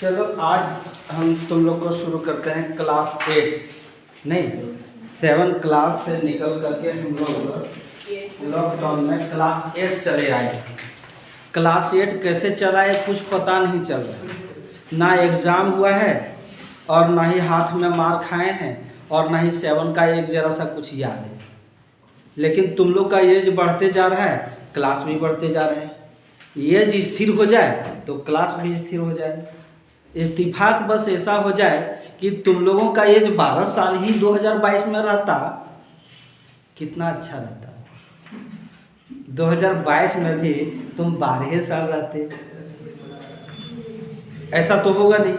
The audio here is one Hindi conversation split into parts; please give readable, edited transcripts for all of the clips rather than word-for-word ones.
चलो आज हम तुम लोग को शुरू करते हैं क्लास 8 नहीं 7 क्लास से निकल करके हम लोग लॉकडाउन में क्लास 8 चले आए। क्लास 8 कैसे चला है कुछ पता नहीं चल रहा, ना एग्ज़ाम हुआ है और ना ही हाथ में मार खाए हैं और ना ही 7 का एक जरा सा कुछ याद है। लेकिन तुम लोग का एज बढ़ते जा रहा है, क्लास भी बढ़ते जा रहे हैं। एज स्थिर हो जाए तो क्लास भी स्थिर हो जाए। इत्तेफाक बस ऐसा हो जाए कि तुम लोगों का एज 12 साल ही 2022 में रहता, कितना अच्छा रहता। 2022 में भी तुम 12 साल रहते, ऐसा तो होगा नहीं।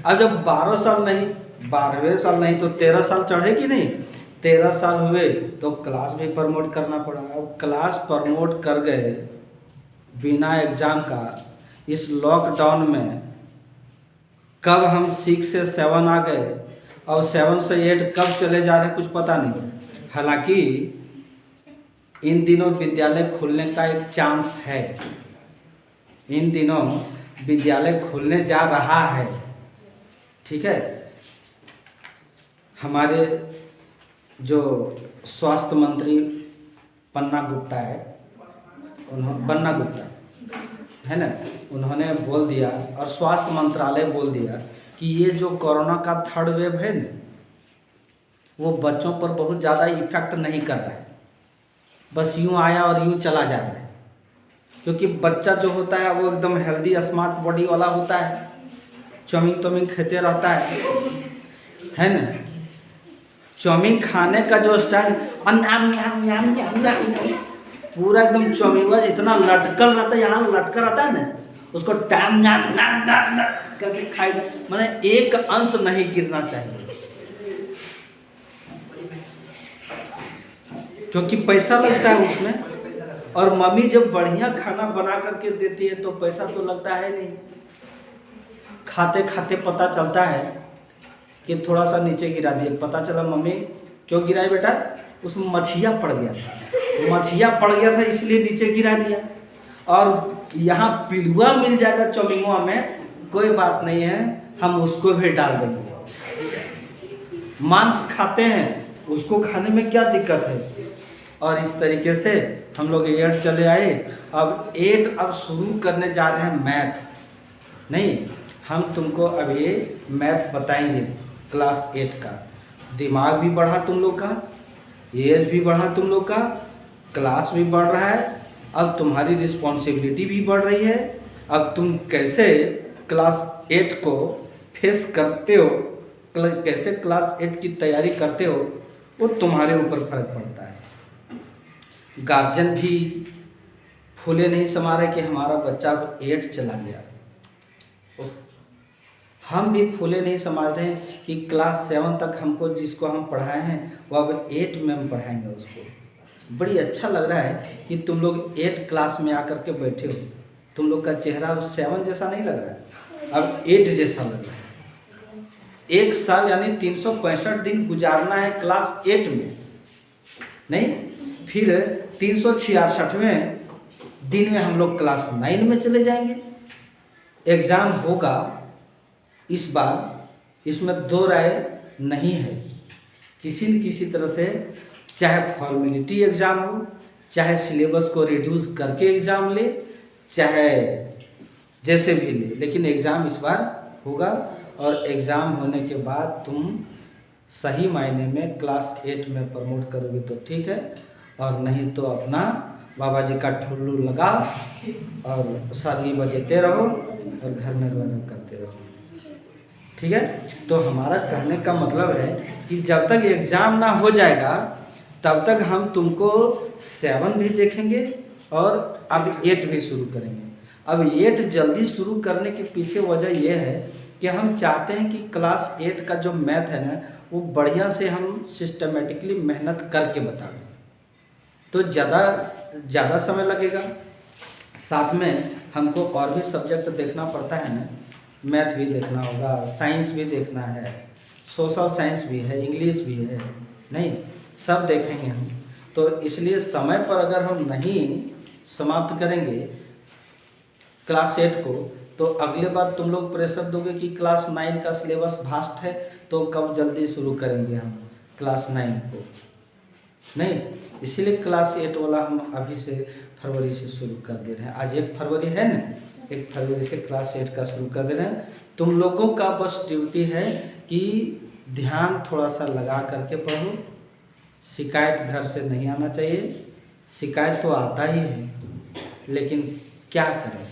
अब जब 12 साल नहीं 12वें साल नहीं तो 13 साल चढ़े कि नहीं, 13 साल हुए तो क्लास भी प्रमोट करना पड़ा। अब क्लास प्रमोट कर गए बिना एग्ज़ाम का। इस लॉकडाउन में कब हम 6 से 7 आ गए और 7 से 8 कब चले जा रहे कुछ पता नहीं। हालांकि इन दिनों विद्यालय खुलने का एक चांस है, इन दिनों विद्यालय खुलने जा रहा है, ठीक है। हमारे जो स्वास्थ्य मंत्री बन्ना गुप्ता है ना, उन्होंने बोल दिया और स्वास्थ्य मंत्रालय बोल दिया कि ये जो कोरोना का 3rd वेव है ना, वो बच्चों पर बहुत ज़्यादा इफेक्ट नहीं कर रहा है, बस यूँ आया और यूँ चला जा रहा है। क्योंकि बच्चा जो होता है वो एकदम हेल्दी स्मार्ट बॉडी वाला होता है, चाउमीन खेते रहता है ना। चाउमीन खाने का जो स्टाइल पूरा एकदम चाउमीन इतना लटकल रहता है, यहाँ लटका रहता है ना, उसको टाइम करके खाई, मैंने एक अंश नहीं गिरना चाहिए। क्योंकि पैसा लगता है उसमें, और मम्मी जब बढ़िया खाना बना करके देती है तो पैसा तो लगता है नहीं। खाते खाते पता चलता है कि थोड़ा सा नीचे गिरा दिए, पता चला मम्मी क्यों गिराए बेटा, उसमें मछिया पड़ गया था इसलिए नीचे गिरा दिया। और यहाँ पिलुआ मिल जाएगा चौमिंगवा में, कोई बात नहीं है, हम उसको भी डाल देंगे। मांस खाते हैं, उसको खाने में क्या दिक्कत है। और इस तरीके से हम लोग 8 चले आए। अब 8 अब शुरू करने जा रहे हैं मैथ। नहीं, हम तुमको अभी मैथ बताएंगे क्लास 8 का। दिमाग भी बढ़ा तुम लोग का, एज भी बढ़ा तुम लोग का, क्लास भी बढ़ रहा है, अब तुम्हारी रिस्पॉन्सिबिलिटी भी बढ़ रही है। अब तुम कैसे क्लास 8 को फेस करते हो, कैसे क्लास 8 की तैयारी करते हो, वो तुम्हारे ऊपर फर्क पड़ता है। गार्जियन भी फूले नहीं समा रहे कि हमारा बच्चा 8 चला गया, हम भी फूले नहीं समा रहे हैं कि क्लास 7 तक हमको जिसको हम पढ़ाए हैं वो अब 8 में हम पढ़ाएंगे उसको। बड़ी अच्छा लग रहा है कि तुम लोग 8 क्लास में आकर के बैठे हो। तुम लोग का चेहरा अब 7 जैसा नहीं लग रहा है, अब 8 जैसा लग रहा है। 1 साल यानी 365 दिन गुजारना है क्लास 8 में, नहीं फिर 366वें दिन में हम लोग क्लास 9 में चले जाएंगे। एग्ज़ाम होगा इस बार, इसमें 2 राय नहीं है। किसी न किसी तरह से, चाहे फॉर्मेलिटी एग्ज़ाम हो, चाहे सिलेबस को रिड्यूस करके एग्ज़ाम ले, चाहे जैसे भी ले, लेकिन एग्ज़ाम इस बार होगा। और एग्ज़ाम होने के बाद तुम सही मायने में क्लास 8 में प्रमोट करोगे तो ठीक है, और नहीं तो अपना बाबा जी का ठुल्लू लगा और सारंगी बजाते रहो और घर में रौनक करते रहो, ठीक है। तो हमारा कहने का मतलब है कि जब तक एग्ज़ाम ना हो जाएगा तब तक हम तुमको 7 भी देखेंगे और अब 8 भी शुरू करेंगे। अब 8 जल्दी शुरू करने के पीछे वजह यह है कि हम चाहते हैं कि क्लास 8 का जो मैथ है ना, वो बढ़िया से हम सिस्टमेटिकली मेहनत करके बता दें, तो ज़्यादा समय लगेगा। साथ में हमको और भी सब्जेक्ट देखना पड़ता है ना, मैथ भी देखना होगा, साइंस भी देखना है, सोशल साइंस भी है, इंग्लिश भी है, नहीं सब देखेंगे हम। तो इसलिए समय पर अगर हम नहीं समाप्त करेंगे क्लास 8 को, तो अगले बार तुम लोग प्रेशर दोगे कि क्लास 9 का सिलेबस वास्ट है, तो कब जल्दी शुरू करेंगे हम क्लास 9 को? नहीं, इसीलिए क्लास 8 वाला हम अभी से फरवरी से शुरू कर दे रहे हैं। आज 1 फरवरी है ना, 1 फरवरी से क्लास 8 का शुरू कर दे रहे हैं। तुम लोगों का बस ड्यूटी है कि ध्यान थोड़ा सा लगा करके पढ़ो। शिकायत घर से नहीं आना चाहिए। शिकायत तो आता ही है, लेकिन क्या करें,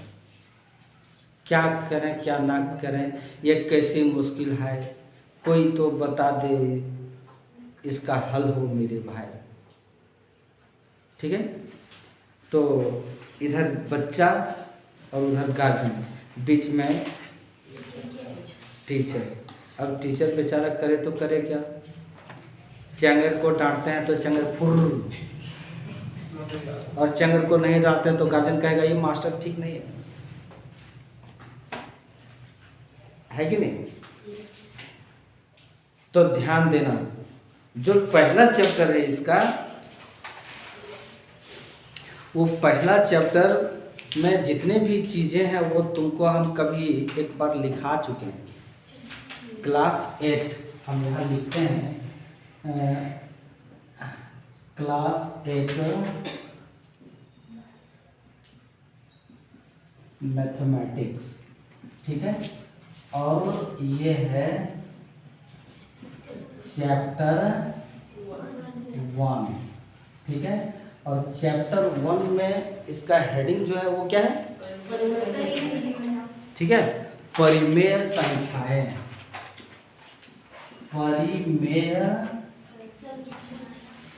क्या करें क्या ना करें, ये कैसी मुश्किल है, कोई तो बता दे, इसका हल हो मेरे भाई। ठीक है, तो इधर बच्चा और उधर गार्जियन, बीच में टीचर। अब टीचर बेचारा करे तो करे क्या? चंगर को डांटते हैं तो चंगर फुर, और चंगर को नहीं डांटते हैं तो गार्जियन कहेगा ये मास्टर ठीक नहीं है कि नहीं? तो ध्यान देना, जो पहला चैप्टर है इसका, वो पहला चैप्टर में जितने भी चीज़ें हैं वो तुमको हम कभी एक बार लिखा चुके हैं। क्लास 8 हम यहाँ लिखते हैं, क्लास 8 मैथमेटिक्स, ठीक है। और ये है चैप्टर 1, ठीक है। और चैप्टर 1 में इसका हेडिंग जो है वो क्या है? ठीक है, परिमेय संख्याएं। परिमेय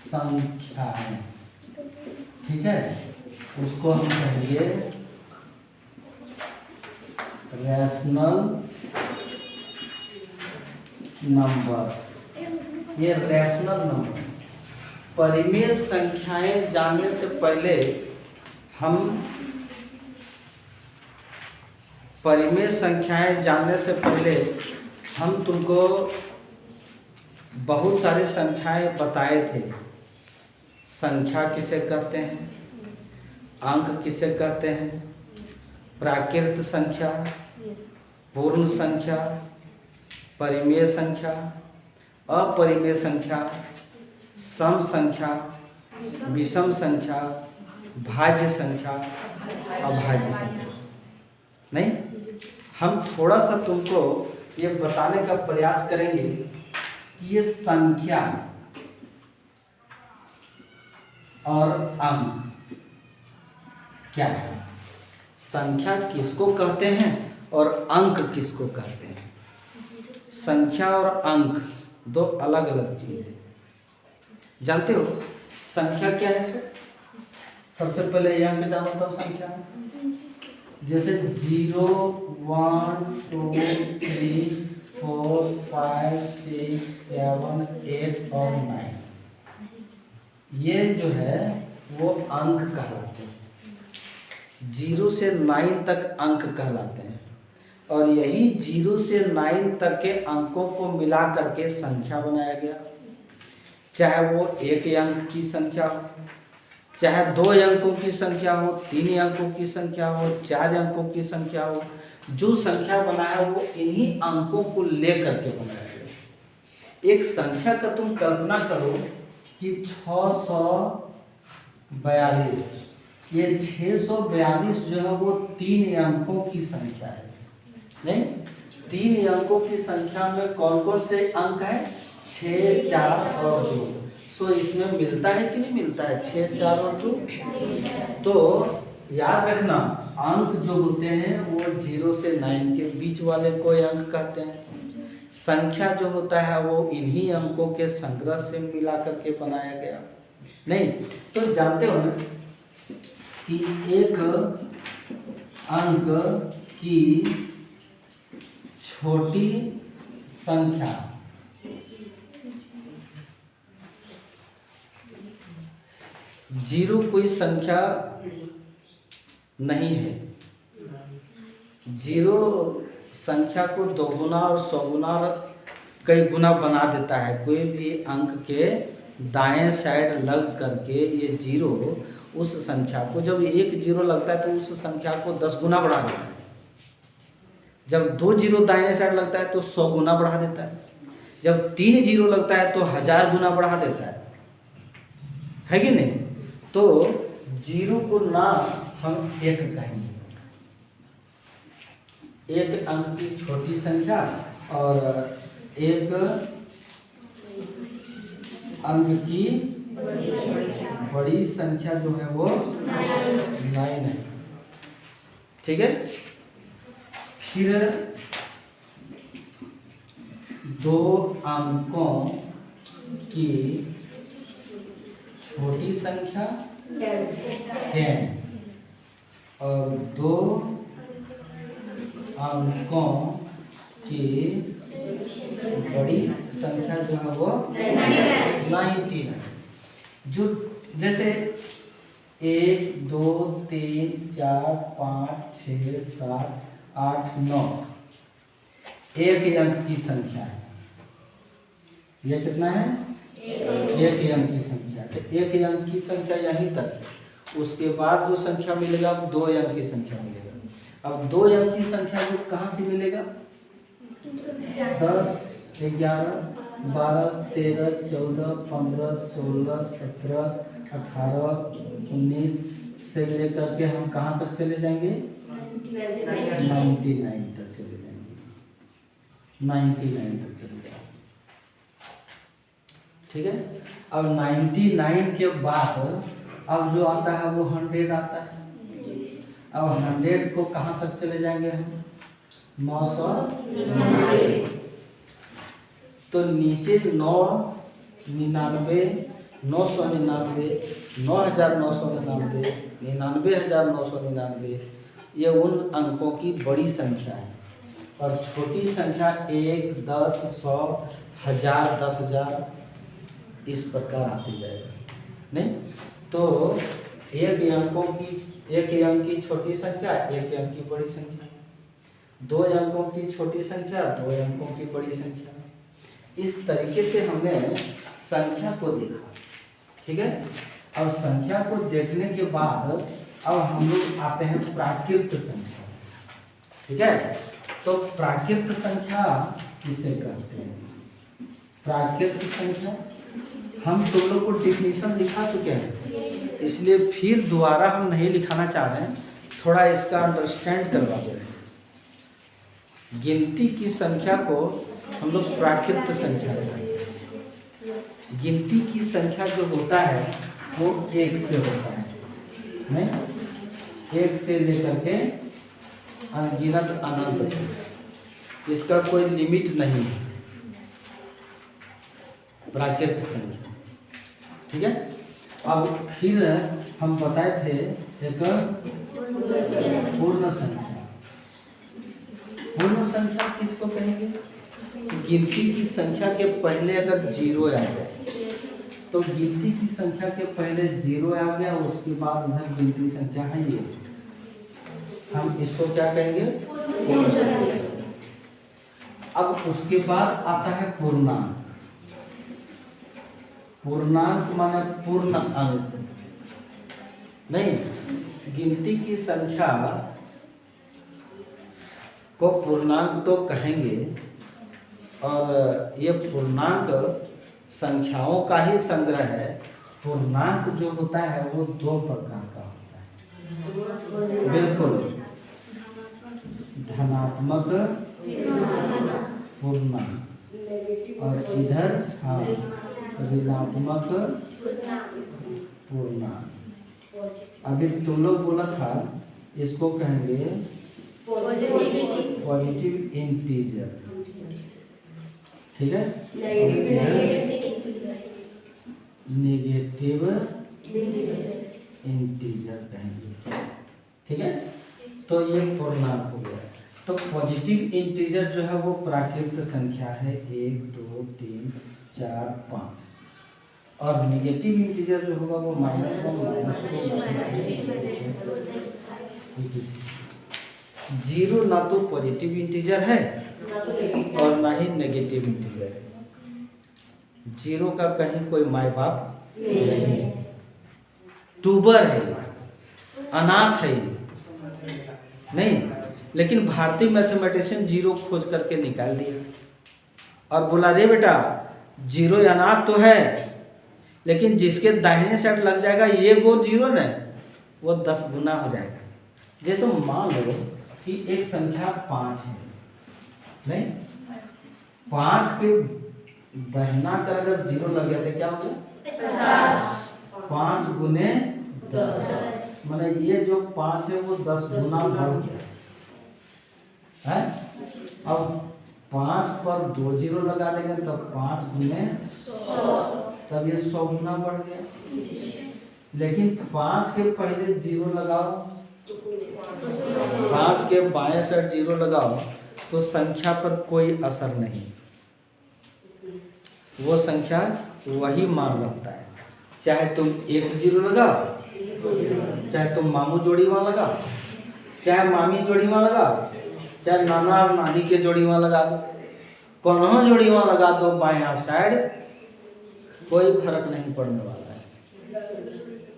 संख्याएं, ठीक है। उसको हम कहेंगे रैशनल नंबर्स। ये रैशनल नंबर, परिमेय संख्याएं जानने से पहले हम परिमेय संख्याएं जानने से पहले हम तुमको बहुत सारी संख्याएं बताए थे। संख्या किसे कहते हैं, अंक किसे कहते हैं, प्राकृत संख्या, पूर्ण संख्या, परिमेय संख्या, अपरिमेय संख्या, सम संख्या, विषम संख्या, भाज्य संख्या, अभाज्य संख्या। नहीं, हम थोड़ा सा तुमको ये बताने का प्रयास करेंगे कि ये संख्या और अंक क्या है, संख्या किसको कहते हैं और अंक किसको कहते हैं। संख्या और अंक दो अलग अलग चीज़ है, जानते हो? संख्या क्या है? सबसे पहले ये अंक जानो तब संख्या। जैसे 0 1 2 3 4 5 6 7 8 और 9, ये जो है वो अंक कहलाते हैं। 0 से 9 तक अंक कहलाते हैं, और यही 0 से 9 तक के अंकों को मिला करके संख्या बनाया गया। चाहे वो 1 अंक की संख्या हो, चाहे 2 अंकों की संख्या हो, 3 अंकों की संख्या हो, 4 अंकों की संख्या हो, जो संख्या बनाया वो इन्हीं अंकों को लेकर के बनाया गया। एक संख्या का तुम कल्पना करो कि 642, ये 642 जो है वो 3 अंकों की संख्या है। नहीं, 3 अंकों की संख्या में कौन कौन से अंक है? 6 4 और 2। सो इसमें मिलता है कि नहीं मिलता है? 6 4 और 2। तो याद रखना, अंक जो होते हैं वो 0 से 9 के बीच वाले कोई अंक कहते हैं। संख्या जो होता है वो इन्हीं अंकों के संग्रह से मिला करके बनाया गया। नहीं तो जानते हो ना कि एक अंक की छोटी संख्या जीरो कोई संख्या नहीं है। जीरो संख्या को 2 गुना और 100 गुना और कई गुना बना देता है। कोई भी अंक के दाएं साइड लग करके ये जीरो उस संख्या को, जब एक जीरो लगता है तो उस संख्या को 10 गुना बढ़ा देता है। जब 2 जीरो दाहिने साइड लगता है तो 100 गुना बढ़ा देता है। जब 3 जीरो लगता है तो 1000 गुना बढ़ा देता है कि नहीं? तो जीरो को ना हम एक कहेंगे, एक अंक की छोटी संख्या और एक अंक की बड़ी संख्या जो है वो 9 है। ठीक है। फिर 2 अंकों की छोटी संख्या 10 और 2 अंकों की बड़ी संख्या जो है वो 19 है। जो जैसे 1 2 3 4 5 6 7 8 9 एक अंक की संख्या है। यह कितना है? एक अंक की संख्या। तो एक अंक की संख्या यहीं तक है। उसके बाद जो संख्या मिलेगा अब 2 अंक की संख्या मिलेगा। अब 2 अंक की संख्या को कहाँ से मिलेगा? 10 11 12 13 14 15 16 17 18 19 से लेकर के हम कहाँ तक चले जाएंगे? 99 तक चले जाएंगे। 99 तक चले जाएंगे। ठीक है। अब 99 के बाद अब जो आता है वो 100 आता है। अब 100 को कहाँ तक चले जाएंगे हम? 999। तो नीचे 999 999 9999 99,999 ये उन अंकों की बड़ी संख्या है। और छोटी संख्या 1 10 100 1000 10,000 इस प्रकार आती जाएगी। नहीं तो एक अंक की छोटी संख्या, एक अंक की बड़ी संख्या, 2 अंकों की छोटी संख्या, 2 अंकों की बड़ी संख्या। इस तरीके से हमने संख्या को देखा। ठीक है। अब संख्या को देखने के बाद अब हम लोग आते हैं प्राकृत संख्या। ठीक है। तो प्राकृत संख्या किसे कहते हैं? प्राकृत संख्या हम तुम लोग को डिफिनीशन लिखा चुके हैं, इसलिए फिर दोबारा हम नहीं लिखाना चाह रहे हैं, थोड़ा इसका अंडरस्टैंड करवा दे रहे हैं। गिनती की संख्या को हम लोग प्राकृत संख्या कहते हैं। गिनती की संख्या जो होता है वो 1 से होता है। नहीं 1 से लेकर के अनगिनत अनंत तक, इसका कोई लिमिट नहीं है प्राकृत संख्या। ठीक है। अब फिर हम बताए थे एक पूर्ण संख्या। पूर्ण संख्या किसको कहेंगे? गिनती की संख्या के पहले अगर 0 आ जाए तो गिनती की संख्या के पहले 0 आ गया, उसके बाद उधर गिनती संख्या है ये, हम इसको क्या कहेंगे? पूर्ण संख्या। अब उसके बाद आता है पूर्णांक। पूर्णांक माने पूर्ण अंक। नहीं गिनती की संख्या को पूर्णांक तो कहेंगे, और ये पूर्णांक संख्याओं का ही संग्रह है। पूर्णांक जो होता है वो 2 प्रकार का होता है। बिल्कुल, धनात्मक पूर्णांक और इधर ऋणात्मक पूर्णांक। अभी तुम लोग बोला था इसको कहेंगे पॉजिटिव इंटीजर। ठीक है। नेगेटिव इंटीजर कहेंगे। ठीक है। तो ये पूर्णांक हो गया। तो पॉजिटिव इंटीजर जो है वो प्राकृत संख्या है 1 2 3 4 5, और नेगेटिव इंटीजर जो होगा वो -1 -2 0 ना तो पॉजिटिव इंटीजर है और ना ही नेगेटिव इंटीजर है। जीरो का कहीं कोई माँ बाप नहीं, टूबर है, अनाथ है नहीं। लेकिन भारतीय मैथमेटिशियन जीरो खोज करके निकाल दिया और बोला रे बेटा जीरो अनाथ तो है, लेकिन जिसके दाहिने साइड लग जाएगा ये वो जीरो न, वो 10 गुना हो जाएगा। जैसे मान लो कि एक संख्या 5 है नहीं, 5 के दाहिना का अगर जीरो लग गया तो क्या हो गया 5 गुने 10, माने ये जो 5 है वो 10 गुना बढ़ गया है। अब 5 पर 2 जीरो लगा देंगे तो 5 गुने 100, तब ये 100 गुना बढ़ गया। लेकिन 5 के पहले जीरो लगाओ, 5 के बाएं साइड जीरो लगाओ तो संख्या पर कोई असर नहीं, वो संख्या वही मान रहता है। चाहे तुम एक जीरो लगाओ, चाहे तुम मामू जोड़ी वहाँ लगाओ, चाहे मामी जोड़ी वहाँ लगाओ, चाहे नाना और नानी के जोड़ी वहाँ लगा दो, कौन जोड़ी वहाँ लगा दो बाएं साइड, कोई फर्क नहीं पड़ने वाला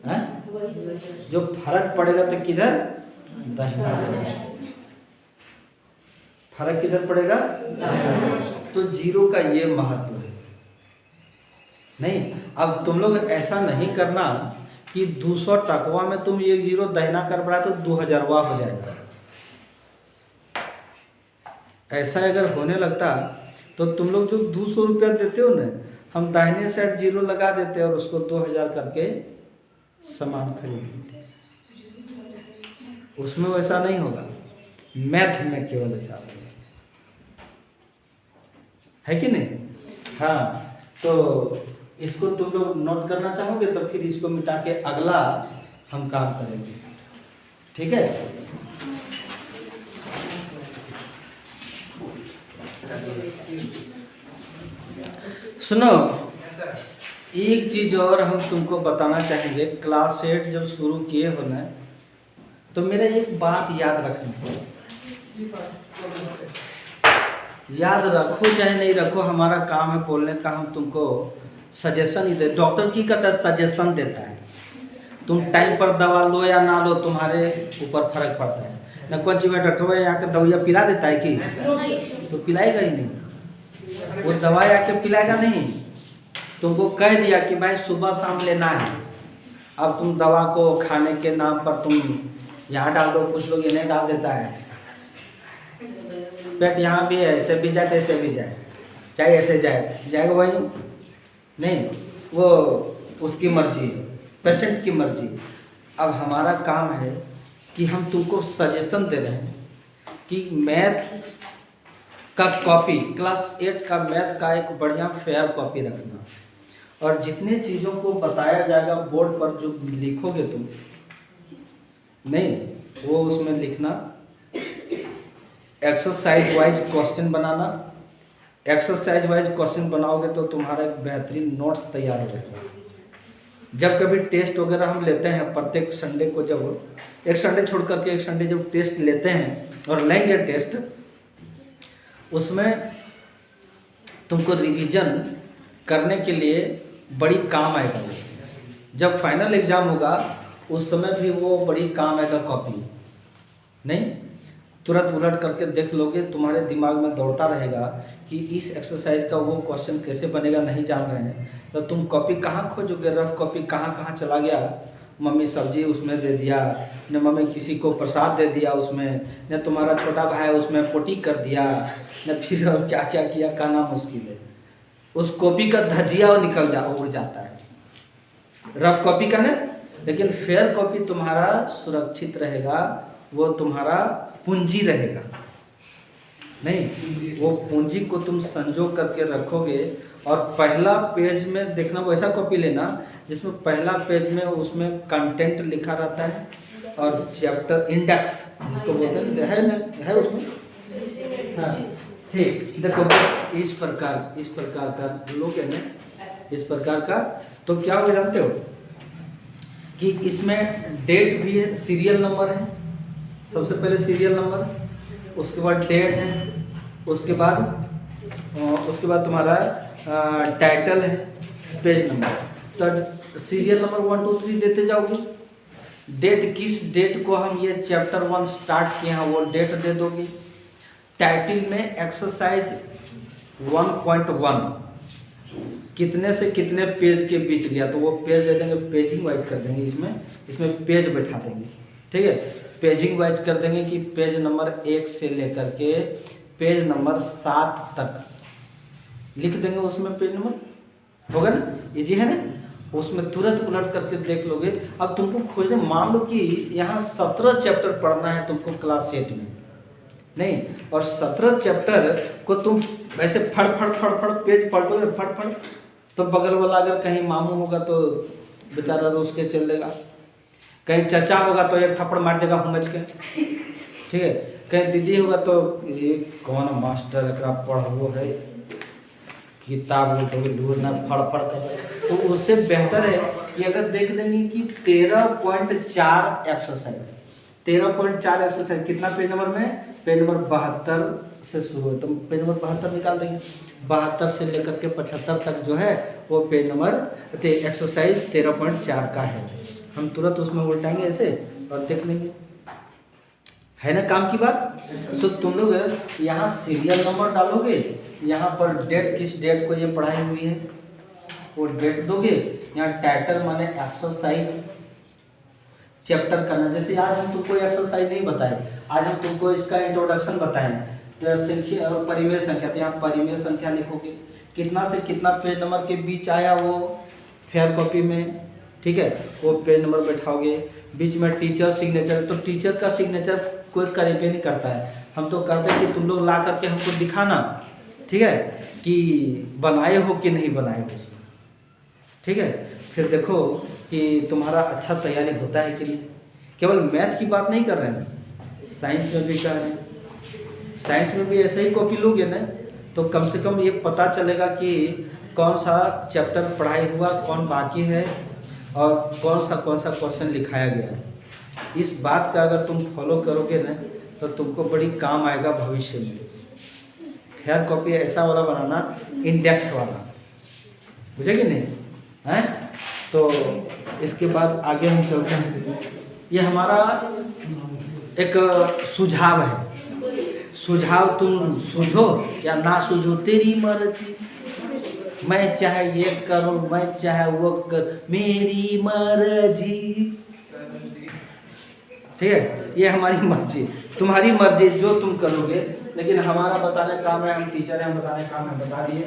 है। जो फर्क पड़ेगा तो किधर, दाहिना साइड। फर्क किधर पड़ेगा, दाहिना साइड। तो जीरो का ये महत्व है नहीं। अब तुम लोग ऐसा नहीं करना कि 200 टकवा में तुम ये जीरो दाहिना कर पड़ा तो 2000वां हो जाएगा। ऐसा अगर होने लगता तो तुम लोग जो 200 रुपया देते हो ना, हम दाहिने साइड जीरो लगा देते और उसको 2000 करके सामान खरीदते। उसमें वैसा नहीं होगा, मैथ में केवल ऐसा होगा, है कि नहीं। हाँ, तो इसको तुम लोग नोट करना चाहोगे तो फिर इसको मिटा के अगला हम काम करेंगे, ठीक है। सुनो, एक चीज और हम तुमको बताना चाहेंगे। क्लास 8 जब शुरू किए हो ना, तो मेरा एक बात याद रखना, याद रखो चाहे नहीं रखो, हमारा काम है बोलने का। हम तुमको सजेशन ही दे, डॉक्टर की कहता है सजेशन देता है। तुम टाइम पर दवा लो या ना लो तुम्हारे ऊपर फर्क पड़ता है ना। कौन चीज डॉक्टर यहाँ के दवाइयाँ पिला देता है कि, तो पिलाएगा ही नहीं, वो दवाई आके पिलाएगा नहीं। तुमको कह दिया कि भाई सुबह शाम लेना है, अब तुम दवा को खाने के नाम पर तुम यहाँ डाल दो, कुछ लोग इन्हें डाल देता है, पेट यहाँ भी है, ऐसे भी जाए तैसे भी जाए, चाहे ऐसे जाएगा वही नहीं, वो उसकी मर्जी, पेशेंट की मर्जी। अब हमारा काम है कि हम तुमको सजेशन दे रहे हैं कि मैथ का कॉपी, क्लास 8 का मैथ का एक बढ़िया फेयर कॉपी रखना, और जितने चीज़ों को बताया जाएगा बोर्ड पर जो लिखोगे तुम नहीं, वो उसमें लिखना। एक्सरसाइज वाइज क्वेश्चन बनाना, एक्सरसाइज वाइज क्वेश्चन बनाओगे तो तुम्हारा एक बेहतरीन नोट्स तैयार हो जाएगा। जब कभी टेस्ट वगैरह हम लेते हैं प्रत्येक संडे को, जब एक संडे छोड़ करके एक संडे जब टेस्ट लेते हैं और लेंगे टेस्ट, उसमें तुमको रिवीजन करने के लिए बड़ी काम आएगा। जब फाइनल एग्ज़ाम होगा उस समय भी वो बड़ी काम आएगा कॉपी नहीं। तुरंत उलट करके देख लोगे, तुम्हारे दिमाग में दौड़ता रहेगा कि इस एक्सरसाइज का वो क्वेश्चन कैसे बनेगा, नहीं जान रहे हैं तो तुम कॉपी कहाँ खोजोगे, रफ कॉपी कहाँ चला गया। मम्मी सब्जी उसमें दे दिया, न मम्मी किसी को प्रसाद दे दिया उसमें, न तुम्हारा छोटा भाई उसमें पोटी कर दिया, न फिर और क्या क्या किया, कहना मुश्किल है। उस कॉपी का धजिया उड़ जाता है, रफ कॉपी का न। लेकिन फेयर कॉपी तुम्हारा सुरक्षित रहेगा, वो तुम्हारा पूंजी रहेगा नहीं। वो पूंजी को तुम संजो करके रखोगे। और पहला पेज में देखना, वैसा कॉपी लेना जिसमें पहला पेज में उसमें कंटेंट लिखा रहता है और चैप्टर इंडेक्स जिसको बोलते हैं, है ना, है उसमें। हाँ ठीक, देखो इस प्रकार का लोग है ना, इस प्रकार का। तो क्या हो जानते हो कि इसमें डेट भी है, सीरियल नंबर है, सबसे पहले सीरियल नंबर, उसके बाद डेट है, उसके बाद उसके बाद तुम्हारा टाइटल है, पेज नंबर, तो सीरियल नंबर 1 2 3 देते जाओगे। डेट, किस डेट को हम ये चैप्टर 1 स्टार्ट किए हैं वो डेट दे दोगे। टाइटल में एक्सरसाइज 1.1 कितने से कितने पेज के बीच गया तो वो पेज दे देंगे, पेजिंग वाइज कर देंगे, इसमें पेज बैठा देंगे। ठीक है, पेजिंग वाइज कर देंगे कि पेज नंबर 1 से लेकर के पेज नंबर 7 तक लिख देंगे। उसमें पेज नंबर होगा ना, इजी है ना, उसमें तुरंत उलट करके देख लोगे। अब तुमको खोजने, मान लो कि यहाँ 17 चैप्टर पढ़ना है तुमको क्लास 8 में, नहीं, और 17 चैप्टर को तुम वैसे फड़ फड़ फड़ फड़ पेज पलटोगे, फड़ फड़, तो बगल वाला अगर कहीं मामू होगा तो बेचारा रोज के चल देगा, कहीं चाचा होगा तो एक थप्पड़ मार देगा हुमच के। ठीक है, कहीं दीदी होगा तो ये कौन मास्टर एकरा पढ़ो है, किताब ढूंढना फड़ फड़ कर। तो उससे बेहतर है कि अगर देख देंगे कि 13.4 एक्सरसाइज, 13.4 एक्सरसाइज कितना पेज नंबर में, पेज नंबर 72 से शुरू है, तो पेज नंबर 72 निकाल देंगे। 72 से लेकर के 75 तक जो है वो पेज नंबर एक्सरसाइज 13.4 का है। हम तुरंत उसमें उल्टाएंगे ऐसे और देख लेंगे, है ना काम की बात। तो तुम लोग यहाँ सीरियल नंबर डालोगे, यहाँ पर डेट, किस डेट को ये पढ़ाई हुई है वो डेट दोगे। यहाँ टाइटल माने एक्सरसाइज, चैप्टर करना, जैसे आज हम तुमको एक्सरसाइज नहीं बताए, आज हम तुमको इसका इंट्रोडक्शन बताएं, तो संख्या और परिमेय संख्या, तो यहाँ परिमेय संख्या लिखोगे, कितना से कितना पेज नंबर के बीच आया वो फेयर कॉपी में। ठीक है, वो पेज नंबर बैठाओगे। बीच में टीचर सिग्नेचर, तो टीचर का सिग्नेचर कोई करीबी नहीं करता है, हम तो कहते हैं कि तुम लोग ला करके हमको दिखाना, ठीक है, कि बनाए हो कि नहीं बनाए हो। ठीक है, फिर देखो कि तुम्हारा अच्छा तैयारी होता है कि नहीं। केवल मैथ की बात नहीं कर रहे हैं, साइंस में भी कर रहे हैं। साइंस में भी ऐसे ही कॉपी लोगे ना तो कम से कम ये पता चलेगा कि कौन सा चैप्टर पढ़ाई हुआ, कौन बाकी है और कौन सा क्वेश्चन लिखाया गया है। इस बात का अगर तुम फॉलो करोगे ना तो तुमको बड़ी काम आएगा भविष्य में। फेयर कॉपी ऐसा वाला बनाना, इंडेक्स वाला, बुझे कि नहीं हैं। तो इसके बाद आगे हम चलते हैं। ये हमारा एक सुझाव है, सुझाव तुम सूझो या ना सूझो तेरी मर्जी, मैं चाहे ये करूं मैं चाहे वो कर, मेरी मर्जी। ठीक है, ये हमारी मर्जी, तुम्हारी मर्जी जो तुम करोगे, लेकिन हमारा बताने काम है, हम टीचर हैं, हम बताने काम है, बता दिए।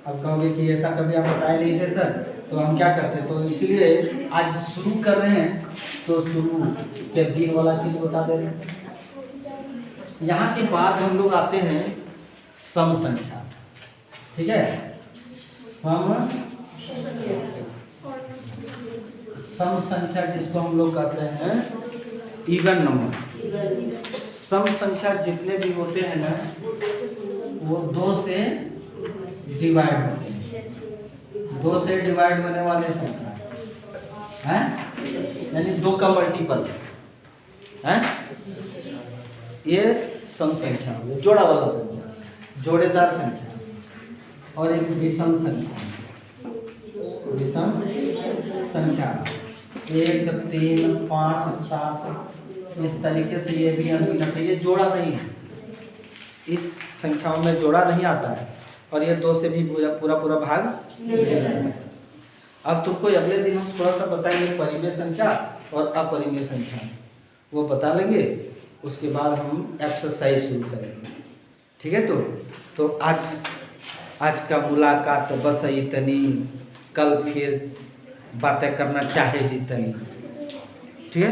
अब कहोगे कि ऐसा कभी आप बताए नहीं थे सर, तो हम क्या करते, तो इसीलिए आज शुरू कर रहे हैं, तो शुरू के दिन वाला चीज़ बता दे रहे हैं। यहाँ के बाद हम लोग आते हैं सम संख्या। ठीक है, सम संख्या जिसको हम लोग कहते हैं इवन नंबर। सम संख्या जितने भी होते हैं ना वो 2 से डिवाइड होते हैं, 2 से डिवाइड होने वाले संख्या हैं, यानी 2 का मल्टीपल हैं, ये सम संख्या, जोड़ा वाला संख्या, जोड़ेदार संख्या। और एक विषम संख्या, विषम संख्या 1 3 5 7, इस तरीके से ये भी अनगिनत है, ये जोड़ा नहीं है, इस संख्याओं में जोड़ा नहीं आता है, और ये 2 से भी पूरा पूरा भाग नहीं लगता है। अब तुमको अगले दिन हम थोड़ा सा बताएंगे परिमेय संख्या और अपरिमेय संख्या, वो बता लेंगे, उसके बाद हम एक्सरसाइज शुरू करेंगे। ठीक है, तो आज का मुलाकात बस इतनी, कल फिर बातें करना चाहे जितनी। ठीक है।